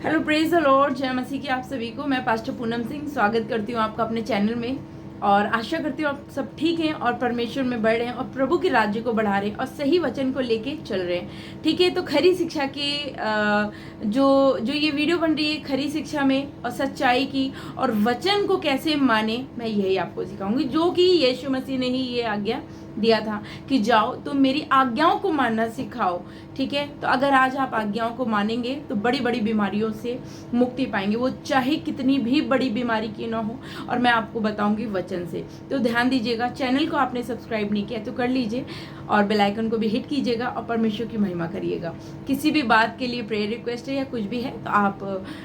Hello praise the Lord, जय मसीह की आप सभी को। मैं पास्टर पूनम सिंह स्वागत करती हूँ आपका अपने चैनल में और आशा करती हूँ आप सब ठीक हैं और परमेश्वर में बढ़ रहे हैं और प्रभु के राज्य को बढ़ा रहे हैं और सही वचन को लेके चल रहे हैं। ठीक है, तो खरी शिक्षा के जो जो ये वीडियो बन रही है खरी शिक्षा में और सच्चाई की और वचन को कैसे माने, मैं यही आपको सिखाऊंगी, जो कि यीशु मसीह ने ही ये आज्ञा दिया था कि जाओ तुम मेरी आज्ञाओं को मानना सिखाओ। ठीक है, तो अगर आज आप आज्ञाओं को मानेंगे तो बड़ी बड़ी बीमारियों से मुक्ति पाएंगे, वो चाहे कितनी भी बड़ी बीमारी की ना हो, और मैं आपको बताऊंगी वचन से। तो ध्यान दीजिएगा, चैनल को आपने सब्सक्राइब नहीं किया तो कर लीजिए और बेल आइकन को भी हिट कीजिएगा और परमेश्वर की महिमा करिएगा। किसी भी बात के लिए प्रेयर रिक्वेस्ट है या कुछ भी है तो आप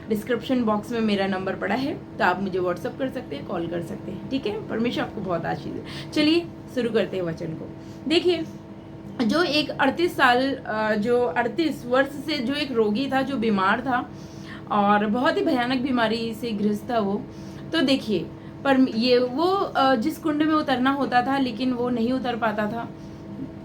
डिस्क्रिप्शन बॉक्स में मेरा नंबर पड़ा है, तो आप मुझे व्हाट्सअप कर सकते हैं, कॉल कर सकते हैं। ठीक है, परमेश्वर आपको बहुत आशीष दे। चलिए शुरू करते हैं वचन को। देखिए, जो एक 38 वर्ष से जो एक रोगी था, जो बीमार था और बहुत ही भयानक बीमारी से ग्रस्त था वो, तो देखिए, पर ये वो जिस कुंड में उतरना होता था लेकिन वो नहीं उतर पाता था,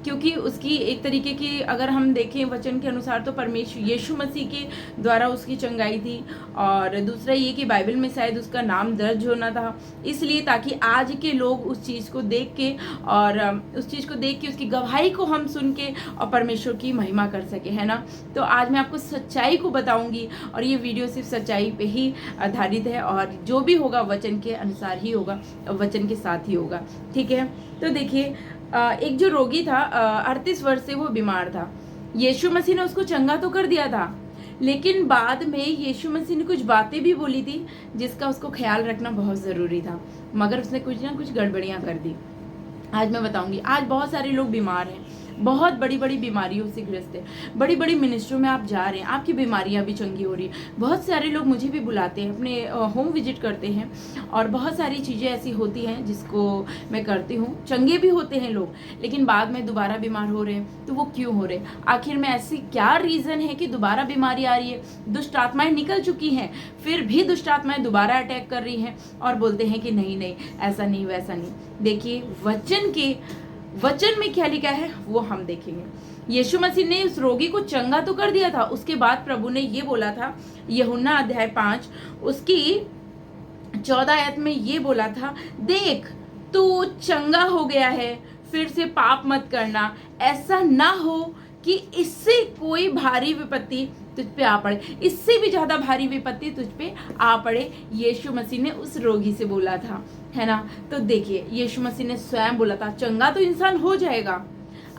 क्योंकि उसकी एक तरीके की, अगर हम देखें वचन के अनुसार, तो परमेश्वर यीशु मसीह के द्वारा उसकी चंगाई थी, और दूसरा ये कि बाइबल में शायद उसका नाम दर्ज होना था, इसलिए ताकि आज के लोग उस चीज़ को देख के और उसकी गवाही को हम सुन के और परमेश्वर की महिमा कर सके, है ना। तो आज मैं आपको सच्चाई को बताऊंगी और ये वीडियो सिर्फ सच्चाई पे ही आधारित है और जो भी होगा वचन के अनुसार ही होगा, वचन के साथ ही होगा। ठीक है, तो देखिए, एक जो रोगी था 38 वर्ष से वो बीमार था, यीशु मसीह ने उसको चंगा तो कर दिया था, लेकिन बाद में यीशु मसीह ने कुछ बातें भी बोली थी जिसका उसको ख्याल रखना बहुत ज़रूरी था, मगर उसने कुछ ना कुछ गड़बड़ियाँ कर दी। आज मैं बताऊंगी। आज बहुत सारे लोग बीमार हैं, बहुत बड़ी बड़ी बीमारियों से ग्रस्त है, बड़ी बड़ी मिनिस्ट्रियों में आप जा रहे हैं, आपकी बीमारियां भी चंगी हो रही है। बहुत सारे लोग मुझे भी बुलाते हैं, अपने होम विजिट करते हैं और बहुत सारी चीज़ें ऐसी होती हैं जिसको मैं करती हूँ, चंगे भी होते हैं लोग, लेकिन बाद में दोबारा बीमार हो रहे हैं। तो वो क्यों हो रहे हैं? आखिर में ऐसी क्या रीज़न है कि दोबारा बीमारी आ रही है? दुष्ट आत्माएं निकल चुकी हैं, फिर भी दुष्ट आत्माएं दोबारा अटैक कर रही हैं और बोलते हैं कि नहीं नहीं, ऐसा नहीं वैसा नहीं। देखिए, वचन में क्या लिखा है वो हम देखेंगे। यीशु मसीह ने उस रोगी को चंगा तो कर दिया था, उसके बाद प्रभु ने ये बोला था, यूहन्ना अध्याय 5 उसकी 14 आयत में ये बोला था, देख तू चंगा हो गया है, फिर से पाप मत करना, ऐसा ना हो कि इससे कोई भारी विपत्ति तुझ पे आ पड़े, इससे भी ज्यादा भारी विपत्ति तुझ पे आ पड़े। यीशु मसीह ने उस रोगी से बोला था, है ना। तो देखिए, यीशु मसीह ने स्वयं बोला था, चंगा तो इंसान हो जाएगा,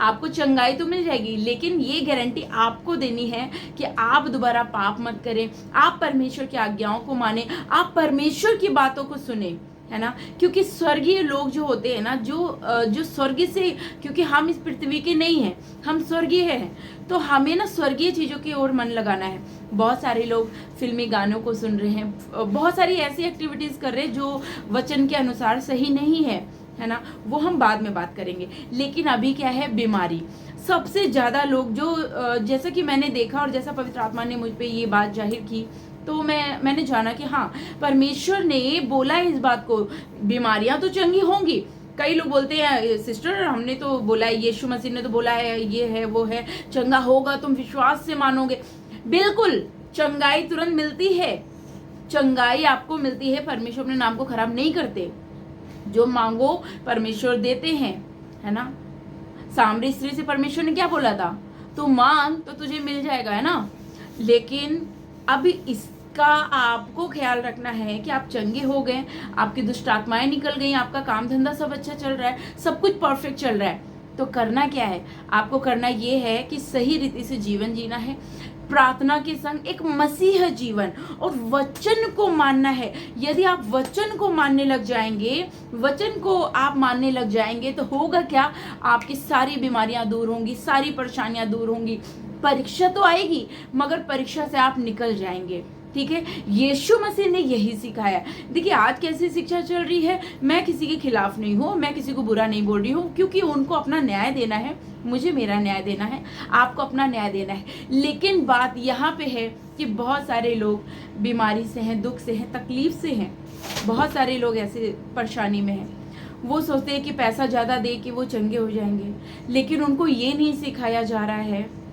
आपको चंगाई तो मिल जाएगी, लेकिन ये गारंटी आपको देनी है कि आप दोबारा पाप मत करें, आप परमेश्वर की आज्ञाओं को माने, आप परमेश्वर की बातों को सुने, है ना। क्योंकि स्वर्गीय लोग जो होते हैं ना, जो स्वर्ग से, क्योंकि हम इस पृथ्वी के नहीं हैं, हम स्वर्गीय हैं, तो हमें ना स्वर्गीय चीज़ों की ओर मन लगाना है। बहुत सारे लोग फिल्मी गानों को सुन रहे हैं, बहुत सारी ऐसी एक्टिविटीज़ कर रहे हैं जो वचन के अनुसार सही नहीं है ना, वो हम बाद में बात करेंगे। लेकिन अभी क्या है, बीमारी सबसे ज़्यादा लोग जो, जैसा कि मैंने देखा और जैसा पवित्र आत्मा ने मुझ पे ये बात जाहिर की, तो मैंने जाना कि हाँ, परमेश्वर ने बोला है इस बात को, बीमारियां तो चंगी होंगी। कई लोग बोलते हैं, सिस्टर हमने तो बोला है, यीशु मसीह ने तो बोला है, ये है वो है, चंगा होगा, तुम विश्वास से मानोगे। बिल्कुल, चंगाई तुरंत मिलती है, चंगाई आपको मिलती है, परमेश्वर अपने नाम को खराब नहीं करते, जो मांगो परमेश्वर देते हैं, है ना। सामरी स्त्री से परमेश्वर ने क्या बोला था, तू मांग तो तुझे मिल जाएगा, है ना। लेकिन अब इसका आपको ख्याल रखना है कि आप चंगे हो गए, आपकी दुष्ट आत्माएं निकल गई, आपका काम धंधा सब अच्छा चल रहा है, सब कुछ परफेक्ट चल रहा है, तो करना क्या है, आपको करना ये है कि सही रीति से जीवन जीना है, प्रार्थना के संग एक मसीह जीवन और वचन को मानना है। यदि आप वचन को मानने लग जाएंगे, वचन को आप मानने लग जाएंगे, तो होगा क्या, आपकी सारी बीमारियां दूर होंगी, सारी परेशानियां दूर होंगी। परीक्षा तो आएगी, मगर परीक्षा से आप निकल जाएंगे। ठीक है, यीशु मसीह ने यही सिखाया। देखिए, आज कैसी शिक्षा चल रही है, मैं किसी के खिलाफ नहीं हूँ, मैं किसी को बुरा नहीं बोल रही हूँ, क्योंकि उनको अपना न्याय देना है, मुझे मेरा न्याय देना है, आपको अपना न्याय देना है। लेकिन बात यहाँ पे है कि बहुत सारे लोग बीमारी से हैं, दुख से हैं, तकलीफ से हैं, बहुत सारे लोग ऐसे परेशानी में हैं, वो सोचते हैं कि पैसा ज़्यादा दे के वो चंगे हो जाएंगे, लेकिन उनको ये नहीं सिखाया जा रहा है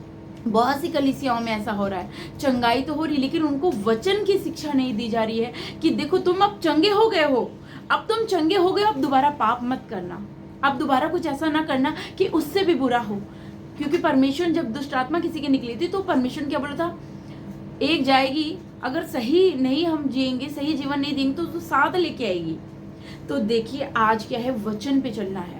बहुत सी कलीसियाओं में ऐसा हो रहा है, चंगाई तो हो रही लेकिन उनको वचन की शिक्षा नहीं दी जा रही है कि देखो तुम अब चंगे हो गए हो, अब तुम चंगे हो गए, अब दोबारा पाप मत करना, अब दोबारा कुछ ऐसा ना करना कि उससे भी बुरा हो। क्योंकि परमेश्वर, जब दुष्ट आत्मा किसी की निकली थी तो परमेश्वर क्या बोला था, एक जाएगी, अगर सही नहीं हम जिएंगे, सही जीवन नहीं देंगे तो साथ लेके आएगी। तो देखिए आज क्या है, वचन पे चलना है।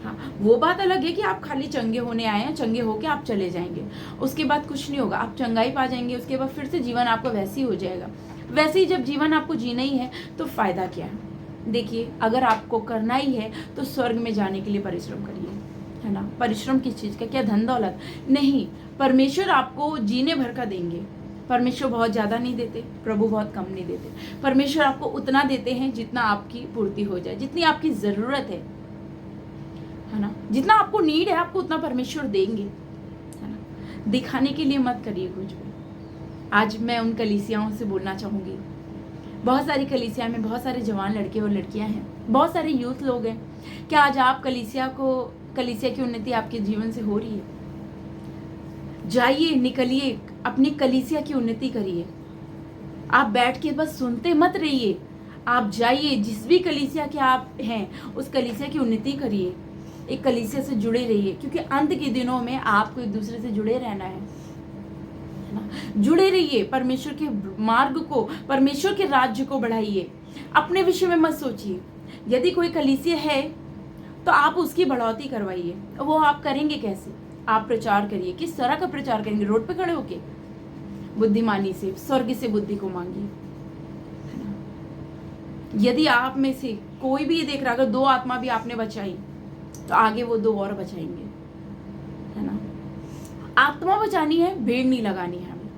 हाँ, वो बात अलग है कि आप खाली चंगे होने आए हैं, चंगे होके आप चले जाएंगे, उसके बाद कुछ नहीं होगा, आप चंगाई पा जाएंगे, उसके बाद फिर से जीवन आपका वैसे ही हो जाएगा। वैसे ही जब जीवन आपको जीना ही है तो फायदा क्या है। देखिए अगर आपको करना ही है तो स्वर्ग में जाने के लिए परिश्रम करिए, है ना। परिश्रम किस चीज़ का, क्या धन दौलत नहीं, परमेश्वर आपको जीने भर का देंगे। परमेश्वर बहुत ज़्यादा नहीं देते, प्रभु बहुत कम नहीं देते। परमेश्वर आपको उतना देते हैं जितना आपकी पूर्ति हो जाए, जितनी आपकी ज़रूरत है ना। जितना आपको नीड है आपको उतना परमेश्वर देंगे, है ना। दिखाने के लिए मत करिए कुछ भी। आज मैं उन कलीसियाओं से बोलना चाहूँगी, बहुत सारी कलीसिया में बहुत सारे जवान लड़के और लड़कियां हैं, बहुत सारे यूथ लोग हैं। क्या आज आप कलीसिया की उन्नति आपके जीवन से हो रही है? जाइए, निकलिए, अपनी कलीसिया की उन्नति करिए। आप बैठ के बस सुनते मत रहिए, आप जाइए, जिस भी कलीसिया के आप हैं उस कलीसिया की उन्नति करिए, एक कलीसिया से जुड़े रहिए, क्योंकि अंत के दिनों में आपको एक दूसरे से जुड़े रहना है ना। जुड़े रहिए, परमेश्वर के मार्ग को, परमेश्वर के राज्य को बढ़ाइए। अपने विषय में मत सोचिए। यदि कोई कलीसिया है तो आप उसकी बढ़ोतरी करवाइए। वो आप करेंगे कैसे? आप प्रचार करिए। किस तरह का प्रचार करेंगे? रोड पे खड़े होके? बुद्धिमानी से, स्वर्ग से बुद्धि को मांगिए। यदि आप में से कोई भी ये देख रहा, अगर 2 आत्मा भी आपने बचाई तो आगे वो 2 और बचाएंगे, है ना। आत्मा बचानी है, भीड़ नहीं लगानी है हमें।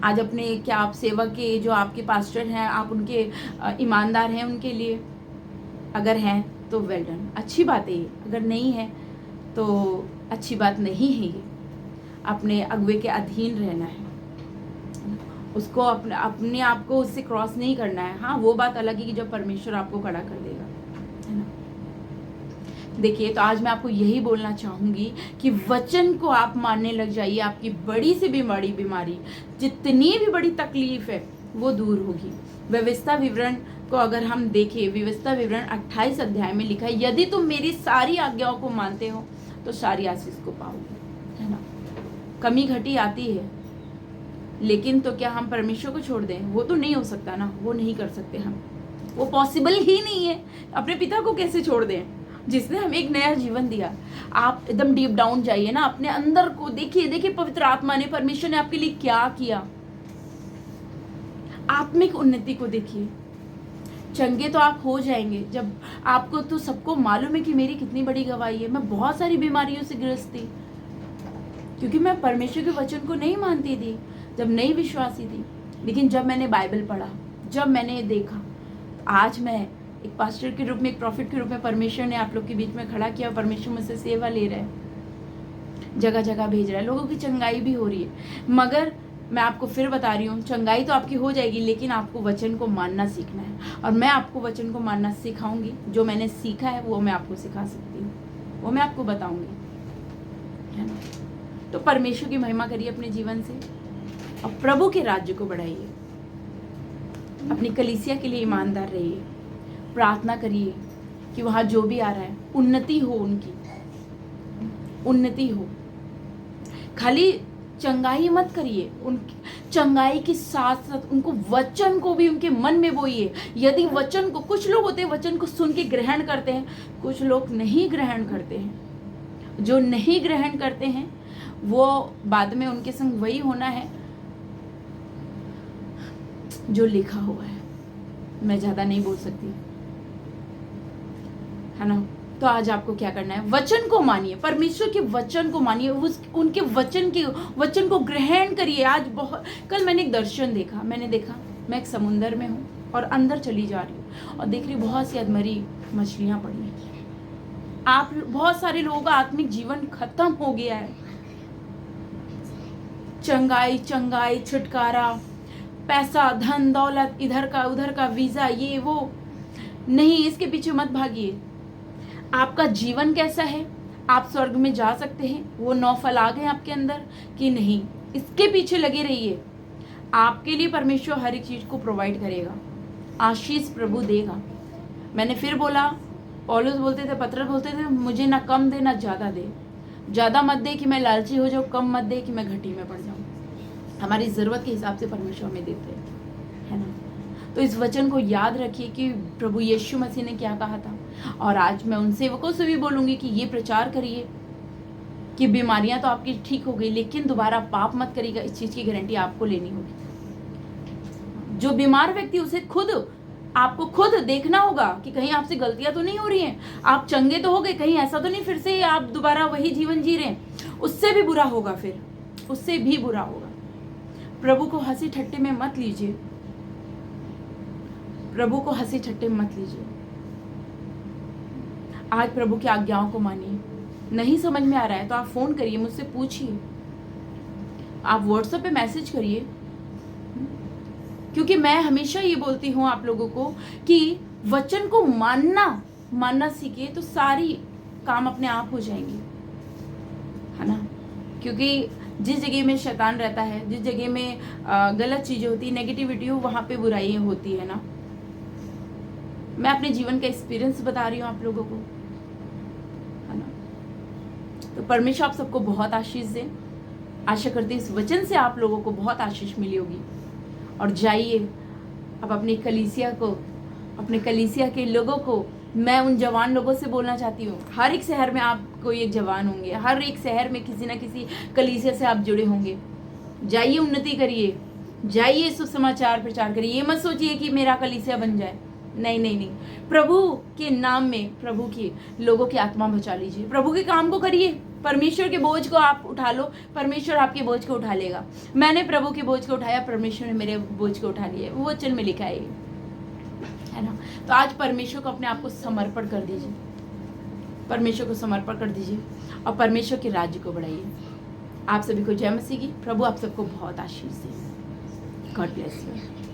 आज अपने क्या आप सेवक के, जो आपके पास्टर हैं, आप उनके ईमानदार हैं उनके लिए? अगर हैं तो वेल डन, अच्छी बात है ये। अगर नहीं है तो अच्छी बात नहीं है ये। अपने अगुवे के अधीन रहना है, उसको अपने आप को उससे क्रॉस नहीं करना है। हाँ, वो बात अलग है कि जब परमेश्वर आपको खड़ा कर देगा, है ना। देखिए, तो आज मैं आपको यही बोलना चाहूंगी कि वचन को आप मानने लग जाइए। आपकी बड़ी से भी बड़ी बीमारी, जितनी भी बड़ी तकलीफ है, वो दूर होगी। व्यवस्था विवरण को अगर हम देखें, व्यवस्था विवरण 28 अध्याय में लिखा है, यदि तुम मेरी सारी आज्ञाओं को मानते हो तो सारी आशीष को पाओगे, है ना। कमी घटी आती है, लेकिन तो क्या हम परमेश्वर को छोड़ दें? वो तो नहीं हो सकता ना, वो नहीं कर सकते हम, वो पॉसिबल ही नहीं है। अपने पिता को कैसे छोड़ दें जिसने हमें एक नया जीवन दिया। आप एकदम डीप डाउन जाइए ना, अपने अंदर को देखिए पवित्र आत्मा ने, परमेश्वर ने आपके लिए क्या किया। आत्मिक उन्नति को देखिए। चंगे तो आप हो जाएंगे जब आपको, तो सबको मालूम है कि मेरी कितनी बड़ी गवाही है। मैं बहुत सारी बीमारियों से ग्रस्त थी क्योंकि मैं परमेश्वर के वचन को नहीं मानती थी, जब नई विश्वासी थी। लेकिन जब मैंने बाइबल पढ़ा, जब मैंने देखा, तो आज मैं एक पास्टर के रूप में, एक प्रॉफिट के रूप में परमेश्वर ने आप लोग के बीच में खड़ा किया। परमेश्वर मुझसे सेवा ले रहा है, जगह जगह भेज रहा है, लोगों की चंगाई भी हो रही है। मगर मैं आपको फिर बता रही हूँ, चंगाई तो आपकी हो जाएगी, लेकिन आपको वचन को मानना सीखना है। और मैं आपको वचन को मानना सिखाऊंगी। जो मैंने सीखा है वो मैं आपको सिखा सकती हूँ, वो मैं आपको बताऊंगी, है ना। तो परमेश्वर की महिमा करिए अपने जीवन से और प्रभु के राज्य को बढ़ाइए। अपनी कलीसिया के लिए ईमानदार रहिए। प्रार्थना करिए कि वहाँ जो भी आ रहा है उन्नति हो, उनकी उन्नति हो। खाली चंगाई मत करिए, उनकी चंगाई के साथ साथ उनको वचन को भी उनके मन में बोइए। यदि वचन को, कुछ लोग होते हैं वचन को सुन के ग्रहण करते हैं, कुछ लोग नहीं ग्रहण करते हैं। जो नहीं ग्रहण करते हैं वो बाद में उनके संग वही होना है जो लिखा हुआ है। मैं ज्यादा नहीं बोल सकती, है ना। तो आज आपको क्या करना है? वचन को मानिए, परमेश्वर के वचन को मानिए, उनके वचन को ग्रहण करिए। आज कल मैंने एक दर्शन देखा। मैंने देखा मैं एक समुंदर में हूँ और अंदर चली जा रही हूँ और देख रही बहुत सी अधमरी मछलियां पड़ी हैं। आप बहुत सारे लोगों का आत्मिक जीवन खत्म हो गया है। चंगाई, छुटकारा, पैसा, धन दौलत, इधर का उधर का, वीजा, ये वो नहीं, इसके पीछे मत भागिए। आपका जीवन कैसा है, आप स्वर्ग में जा सकते हैं, वो 9 फल आ गए आपके अंदर कि नहीं, इसके पीछे लगे रहिए। आपके लिए परमेश्वर हर एक चीज को प्रोवाइड करेगा, आशीष प्रभु देगा। मैंने फिर बोला, पौलुस बोलते थे, पतरस बोलते थे, मुझे ना कम दे ना ज्यादा दे, ज्यादा मत दे कि मैं लालची हो जाऊँ, कम मत दे कि मैं घटी में पड़ जाऊँ। हमारी जरूरत के हिसाब से परमेश्वर हमें देते हैं, है ना। तो इस वचन को याद रखिए कि प्रभु यीशु मसीह ने क्या कहा था। और आज मैं उन सेवकों से भी बोलूंगी कि ये प्रचार करिए कि बीमारियां तो आपकी ठीक हो गई, लेकिन दोबारा पाप मत करिएगा। इस चीज की गारंटी आपको लेनी होगी। जो बीमार व्यक्ति, उसे आपको खुद देखना होगा कि कहीं आपसे गलतियां तो नहीं हो रही हैं। आप चंगे तो हो गए, कहीं ऐसा तो नहीं फिर से आप दोबारा वही जीवन जी रहे हैं। उससे भी बुरा होगा, फिर उससे भी बुरा होगा। प्रभु को हंसी ठट्टे में मत लीजिए, प्रभु को हंसी ठट्टे में मत लीजिए। आज प्रभु की आज्ञाओं को मानिए। नहीं समझ में आ रहा है तो आप फोन करिए, मुझसे पूछिए, आप व्हाट्सएप पे मैसेज करिए, क्योंकि मैं हमेशा ये बोलती हूँ आप लोगों को कि वचन को मानना सीखिए तो सारी काम अपने आप हो जाएंगे, है ना। क्योंकि जिस जगह में शैतान रहता है, जिस जगह में गलत चीजें होती है, नेगेटिविटी हो, वहां पे बुराइयां होती है ना। मैं अपने जीवन का एक्सपीरियंस बता रही हूँ आप लोगों को, है ना। तो परमेश्वर आप सबको बहुत आशीष दे। आशा करती इस वचन से आप लोगों को बहुत आशीष मिली होगी। और जाइए अब अपनी कलीसिया को, अपने कलीसिया के लोगों को, मैं उन जवान लोगों से बोलना चाहती हूँ, हर एक शहर में आपको एक जवान होंगे, हर एक शहर में किसी ना किसी कलीसिया से आप जुड़े होंगे। जाइए उन्नति करिए, जाइए सुसमाचार प्रचार करिए। ये मत सोचिए कि मेरा कलीसिया बन जाए, नहीं नहीं नहीं। प्रभु के नाम में प्रभु की लोगों की आत्मा बचा लीजिए, प्रभु के काम को करिए। परमेश्वर के बोझ को आप उठा लो, परमेश्वर आपके बोझ को उठा लेगा। मैंने प्रभु के बोझ को उठाया, परमेश्वर ने मेरे बोझ को उठा लिया। वो वचन में लिखा है ना। तो आज परमेश्वर को अपने आप को समर्पण कर दीजिए, परमेश्वर को समर्पण कर दीजिए और परमेश्वर के राज्य को बढ़ाइए। आप सभी को जय मसीह की। प्रभु आप सबको बहुत आशीष दे। God bless you.